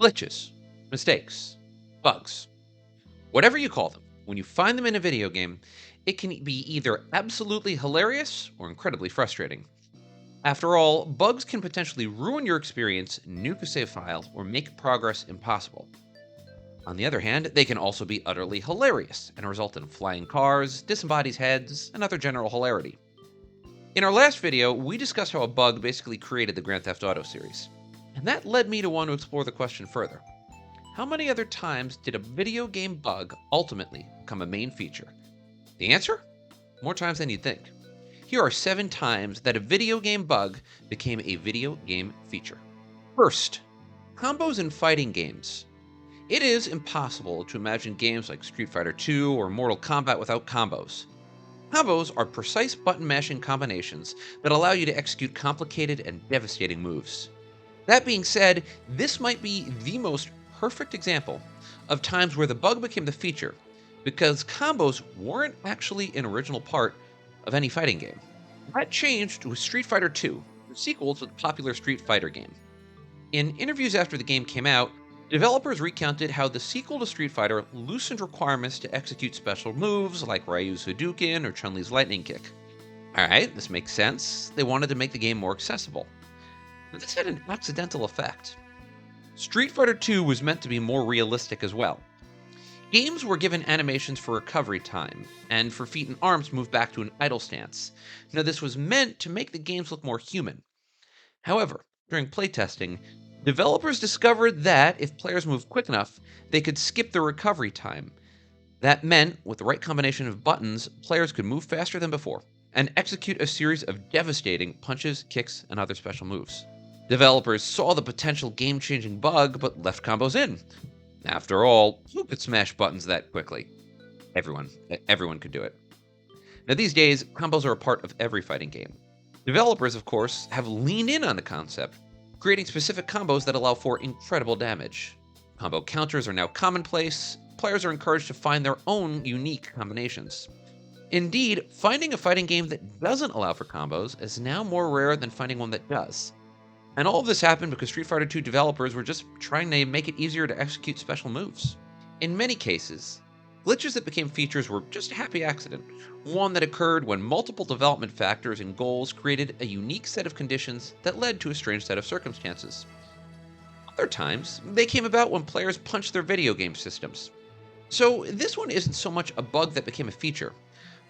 Glitches, mistakes, bugs, whatever you call them, when you find them in a video game, it can be either absolutely hilarious or incredibly frustrating. After all, bugs can potentially ruin your experience, nuke a save file, or make progress impossible. On the other hand, they can also be utterly hilarious and result in flying cars, disembodied heads, and other general hilarity. In our last video, we discussed how a bug basically created the Grand Theft Auto series. And that led me to want to explore the question further. How many other times did a video game bug ultimately become a main feature? The answer? More times than you'd think. Here are 7 times that a video game bug became a video game feature. First, combos in fighting games. It is impossible to imagine games like Street Fighter II or Mortal Kombat without combos. Combos are precise button mashing combinations that allow you to execute complicated and devastating moves. That being said, this might be the most perfect example of times where the bug became the feature, because combos weren't actually an original part of any fighting game. That changed with Street Fighter II, the sequel to the popular Street Fighter game. In interviews after the game came out, developers recounted how the sequel to Street Fighter loosened requirements to execute special moves like Ryu's Hadouken or Chun-Li's Lightning Kick. Alright, this makes sense. They wanted to make the game more accessible. But this had an accidental effect. Street Fighter II was meant to be more realistic as well. Games were given animations for recovery time, and for feet and arms moved back to an idle stance. Now, this was meant to make the games look more human. However, during playtesting, developers discovered that if players moved quick enough, they could skip the recovery time. That meant, with the right combination of buttons, players could move faster than before, and execute a series of devastating punches, kicks, and other special moves. Developers saw the potential game-changing bug, but left combos in. After all, who could smash buttons that quickly? Everyone could do it. Now these days, combos are a part of every fighting game. Developers, of course, have leaned in on the concept, creating specific combos that allow for incredible damage. Combo counters are now commonplace. Players are encouraged to find their own unique combinations. Indeed, finding a fighting game that doesn't allow for combos is now more rare than finding one that does. And all of this happened because Street Fighter II developers were just trying to make it easier to execute special moves. In many cases, glitches that became features were just a happy accident, one that occurred when multiple development factors and goals created a unique set of conditions that led to a strange set of circumstances. Other times, they came about when players punched their video game systems. So this one isn't so much a bug that became a feature,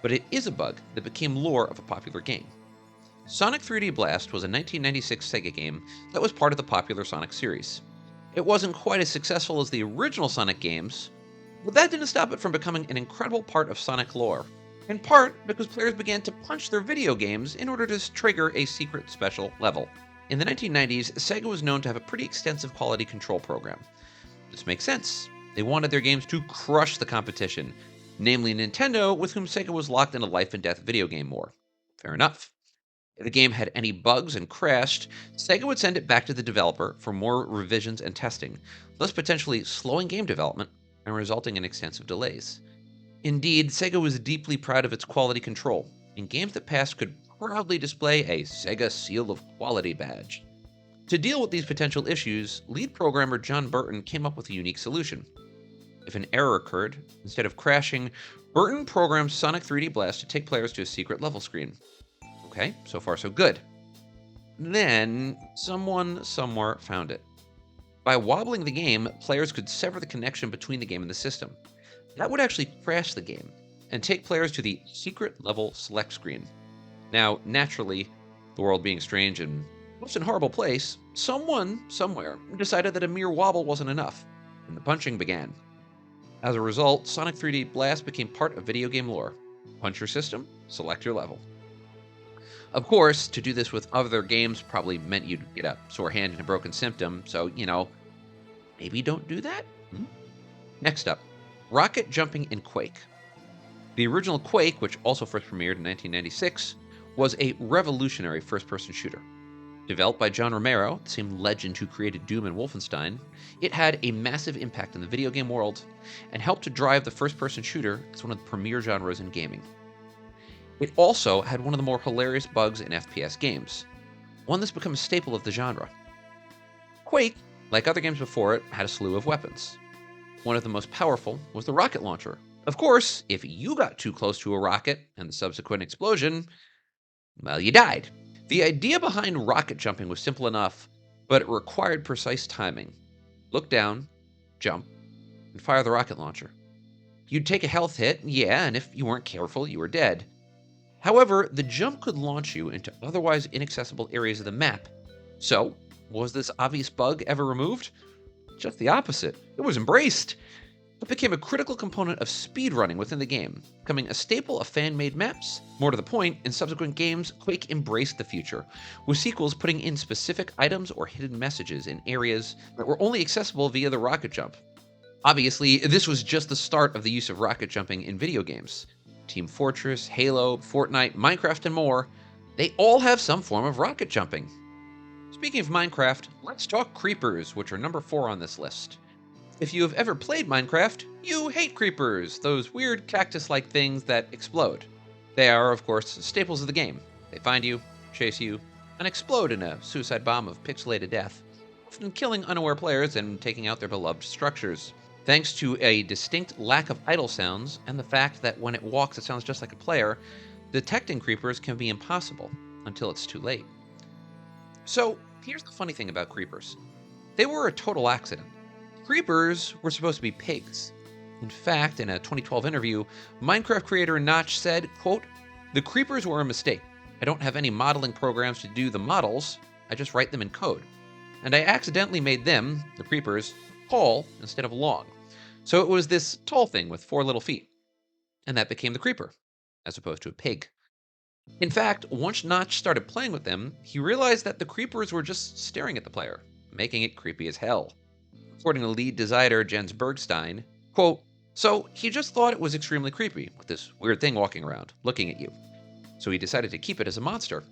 but it is a bug that became lore of a popular game. Sonic 3D Blast was a 1996 Sega game that was part of the popular Sonic series. It wasn't quite as successful as the original Sonic games, but that didn't stop it from becoming an incredible part of Sonic lore, in part because players began to punch their video games in order to trigger a secret special level. In the 1990s, Sega was known to have a pretty extensive quality control program. This makes sense. They wanted their games to crush the competition, namely Nintendo, with whom Sega was locked in a life and death video game war. Fair enough. If the game had any bugs and crashed, Sega would send it back to the developer for more revisions and testing, thus potentially slowing game development and resulting in extensive delays. Indeed, Sega was deeply proud of its quality control, and games that passed could proudly display a Sega Seal of Quality badge. To deal with these potential issues, lead programmer John Burton came up with a unique solution. If an error occurred, instead of crashing, Burton programmed Sonic 3D Blast to take players to a secret level screen. Okay, so far so good. Then, someone somewhere found it. By wobbling the game, players could sever the connection between the game and the system. That would actually crash the game, and take players to the secret level select screen. Now, naturally, the world being strange and most in a horrible place, someone, somewhere, decided that a mere wobble wasn't enough, and the punching began. As a result, Sonic 3D Blast became part of video game lore. Punch your system, select your level. Of course, to do this with other games probably meant you'd get a sore hand and a broken symptom, so, maybe don't do that? Next up, rocket jumping in Quake. The original Quake, which also first premiered in 1996, was a revolutionary first-person shooter. Developed by John Romero, the same legend who created Doom and Wolfenstein, it had a massive impact in the video game world and helped to drive the first-person shooter as one of the premier genres in gaming. It also had one of the more hilarious bugs in FPS games, one that's become a staple of the genre. Quake like other games before it, had a slew of weapons. One of the most powerful was the rocket launcher. Of course, if you got too close to a rocket and the subsequent explosion, well, you died. The idea behind rocket jumping was simple enough, but it required precise timing. Look down, jump, and fire the rocket launcher. You'd take a health hit, yeah, and if you weren't careful, you were dead. However, the jump could launch you into otherwise inaccessible areas of the map. So, was this obvious bug ever removed? Just the opposite. It was embraced. It became a critical component of speedrunning within the game, becoming a staple of fan-made maps. More to the point, in subsequent games, Quake embraced the future, with sequels putting in specific items or hidden messages in areas that were only accessible via the rocket jump. Obviously, this was just the start of the use of rocket jumping in video games. Team Fortress, Halo, Fortnite, Minecraft, and more, they all have some form of rocket jumping. Speaking of Minecraft, let's talk creepers, which are number 4 on this list. If you have ever played Minecraft, you hate creepers, those weird cactus-like things that explode. They are, of course, staples of the game. They find you, chase you, and explode in a suicide bomb of pixelated death, often killing unaware players and taking out their beloved structures. Thanks to a distinct lack of idle sounds and the fact that when it walks it sounds just like a player, detecting creepers can be impossible until it's too late. So, here's the funny thing about creepers. They were a total accident. Creepers were supposed to be pigs. In fact, in a 2012 interview, Minecraft creator Notch said, quote, "The creepers were a mistake. I don't have any modeling programs to do the models, I just write them in code. And I accidentally made them, the creepers, tall instead of long. So it was this tall thing with 4 little feet. And that became the creeper, as opposed to a pig." In fact, once Notch started playing with them, he realized that the creepers were just staring at the player, making it creepy as hell. According to lead designer Jens Bergstein, quote, "So he just thought it was extremely creepy, with this weird thing walking around, looking at you. So he decided to keep it as a monster.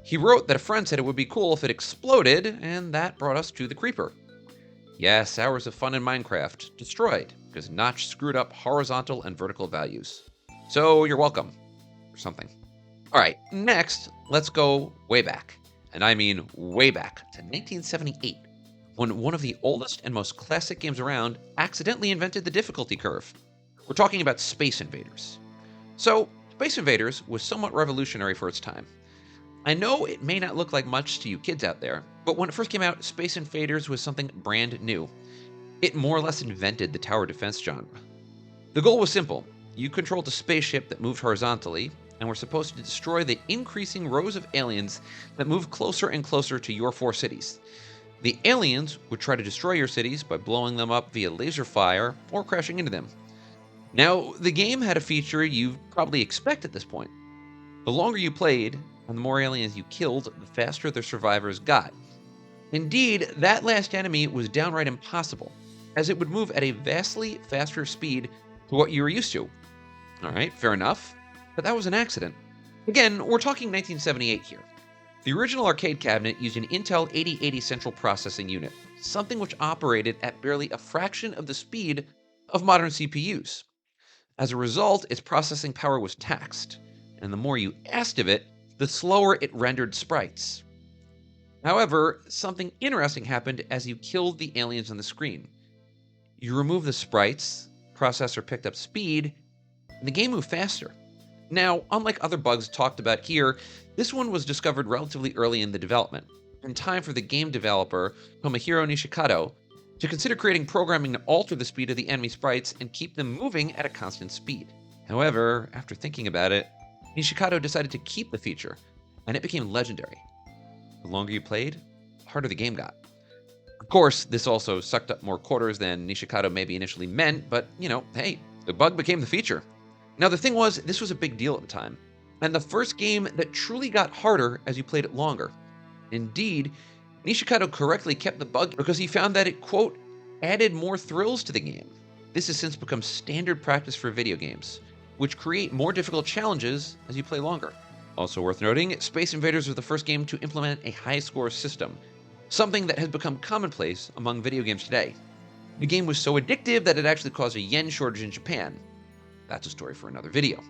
He wrote that a friend said it would be cool if it exploded, and that brought us to the creeper. Yes, hours of fun in Minecraft, destroyed, because Notch screwed up horizontal and vertical values. So you're welcome, or something." Alright, next, let's go way back. And I mean way back to 1978, when one of the oldest and most classic games around accidentally invented the difficulty curve. We're talking about Space Invaders. So, Space Invaders was somewhat revolutionary for its time. I know it may not look like much to you kids out there, but when it first came out, Space Invaders was something brand new. It more or less invented the tower defense genre. The goal was simple. You controlled a spaceship that moved horizontally, and were supposed to destroy the increasing rows of aliens that moved closer and closer to your 4 cities. The aliens would try to destroy your cities by blowing them up via laser fire or crashing into them. Now, the game had a feature you'd probably expect at this point. The longer you played, and the more aliens you killed, the faster the survivors got. Indeed, that last enemy was downright impossible, as it would move at a vastly faster speed to what you were used to. Alright, fair enough, but that was an accident. Again, we're talking 1978 here. The original arcade cabinet used an Intel 8080 central processing unit, something which operated at barely a fraction of the speed of modern CPUs. As a result, its processing power was taxed, and the more you asked of it, the slower it rendered sprites. However, something interesting happened as you killed the aliens on the screen. You removed the sprites, processor picked up speed, and the game moved faster. Now, unlike other bugs talked about here, this one was discovered relatively early in the development, in time for the game developer Tomohiro Nishikado to consider creating programming to alter the speed of the enemy sprites and keep them moving at a constant speed. However, after thinking about it, Nishikado decided to keep the feature, and it became legendary. The longer you played, the harder the game got. Of course, this also sucked up more quarters than Nishikado maybe initially meant, but, hey, the bug became the feature. Now, the thing was, this was a big deal at the time, and the first game that truly got harder as you played it longer. Indeed, Nishikado correctly kept the bug because he found that it, quote, added more thrills to the game. This has since become standard practice for video games, which create more difficult challenges as you play longer. Also worth noting, Space Invaders was the first game to implement a high score system, something that has become commonplace among video games today. The game was so addictive that it actually caused a yen shortage in Japan. That's a story for another video.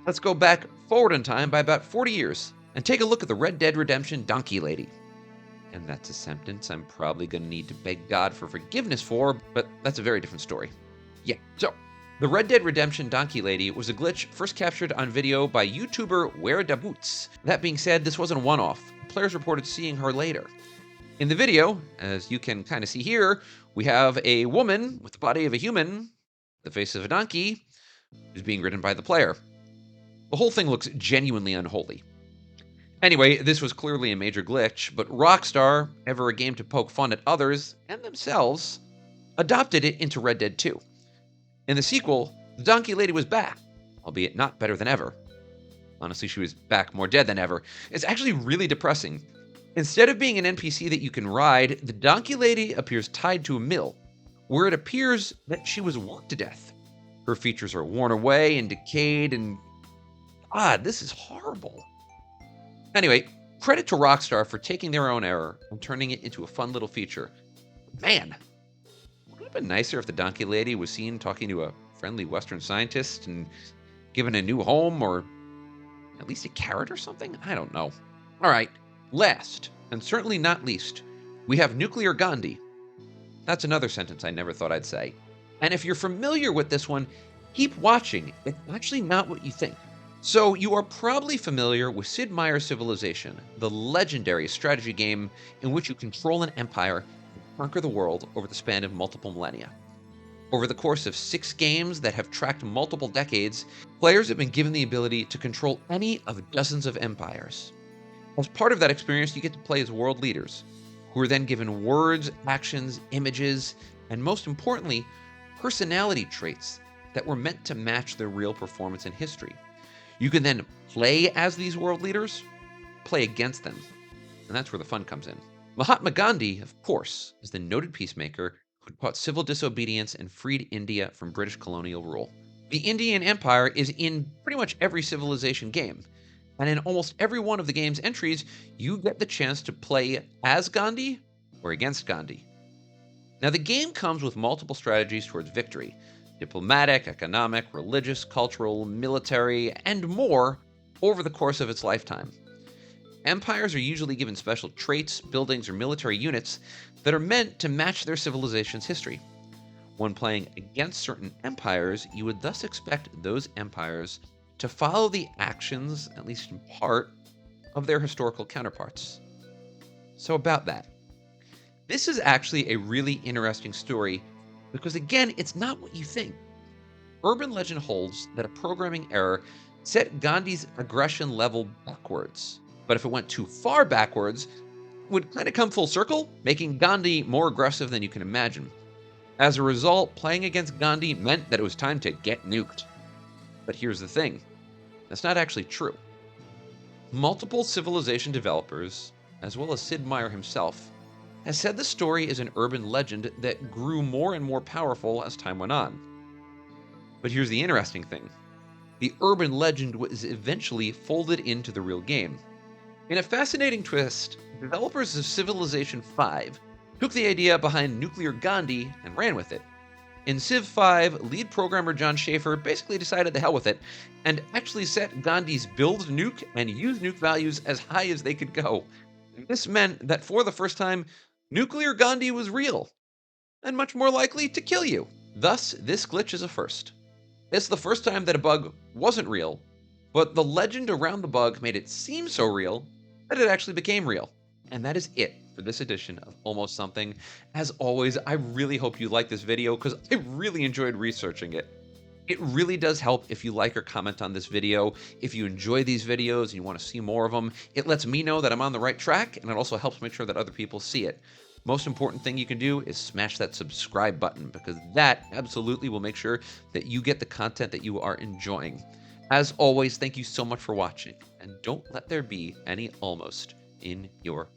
Let's go back forward in time by about 40 years and take a look at the Red Dead Redemption Donkey Lady. And that's a sentence I'm probably going to need to beg God for forgiveness for, but that's a very different story. Yeah, so the Red Dead Redemption Donkey Lady was a glitch first captured on video by YouTuber Where Da Boots. That being said, this wasn't a one-off. Players reported seeing her later. In the video, as you can kind of see here, we have a woman with the body of a human, the face of a donkey, who's being ridden by the player. The whole thing looks genuinely unholy. Anyway, this was clearly a major glitch, but Rockstar, ever a game to poke fun at others and themselves, adopted it into Red Dead 2. In the sequel, the Donkey Lady was back, albeit not better than ever. Honestly, she was back more dead than ever. It's actually really depressing. Instead of being an NPC that you can ride, the Donkey Lady appears tied to a mill, where it appears that she was worked to death. Her features are worn away and decayed, and this is horrible. Anyway, credit to Rockstar for taking their own error and turning it into a fun little feature. Man, would it have been nicer if the Donkey Lady was seen talking to a friendly Western scientist and given a new home, or at least a carrot or something? I don't know. All right, last, and certainly not least, we have Nuclear Ghandi. That's another sentence I never thought I'd say. And if you're familiar with this one, keep watching. It's actually not what you think. So you are probably familiar with Sid Meier's Civilization, the legendary strategy game in which you control an empire and conquer the world over the span of multiple millennia. Over the course of 6 games that have tracked multiple decades, players have been given the ability to control any of dozens of empires. As part of that experience, you get to play as world leaders, who are then given words, actions, images, and most importantly, personality traits that were meant to match their real performance in history. You can then play as these world leaders, play against them, and that's where the fun comes in. Mahatma Gandhi, of course, is the noted peacemaker who taught civil disobedience and freed India from British colonial rule. The Indian Empire is in pretty much every Civilization game, and in almost every one of the game's entries, you get the chance to play as Gandhi or against Gandhi. Now, the game comes with multiple strategies towards victory: diplomatic, economic, religious, cultural, military, and more over the course of its lifetime. Empires are usually given special traits, buildings, or military units that are meant to match their civilization's history. When playing against certain empires, you would thus expect those empires to follow the actions, at least in part, of their historical counterparts. So about that. This is actually a really interesting story because, again, it's not what you think. Urban legend holds that a programming error set Gandhi's aggression level backwards. But if it went too far backwards, it would kind of come full circle, making Gandhi more aggressive than you can imagine. As a result, playing against Gandhi meant that it was time to get nuked. But here's the thing. That's not actually true. Multiple Civilization developers, as well as Sid Meier himself, has said the story is an urban legend that grew more and more powerful as time went on. But here's the interesting thing. The urban legend was eventually folded into the real game. In a fascinating twist, developers of Civilization 5 took the idea behind Nuclear Ghandi and ran with it. In Civ 5, lead programmer John Schaefer basically decided the hell with it, and actually set Gandhi's build nuke and use nuke values as high as they could go. This meant that for the first time, Nuclear Ghandi was real, and much more likely to kill you. Thus, this glitch is a first. It's the first time that a bug wasn't real, but the legend around the bug made it seem so real that it actually became real. And that is it for this edition of Almost Something. As always, I really hope you like this video because I really enjoyed researching it. It really does help if you like or comment on this video. If you enjoy these videos and you want to see more of them, it lets me know that I'm on the right track, and it also helps make sure that other people see it. Most important thing you can do is smash that subscribe button, because that absolutely will make sure that you get the content that you are enjoying. As always, thank you so much for watching, and don't let there be any almost in your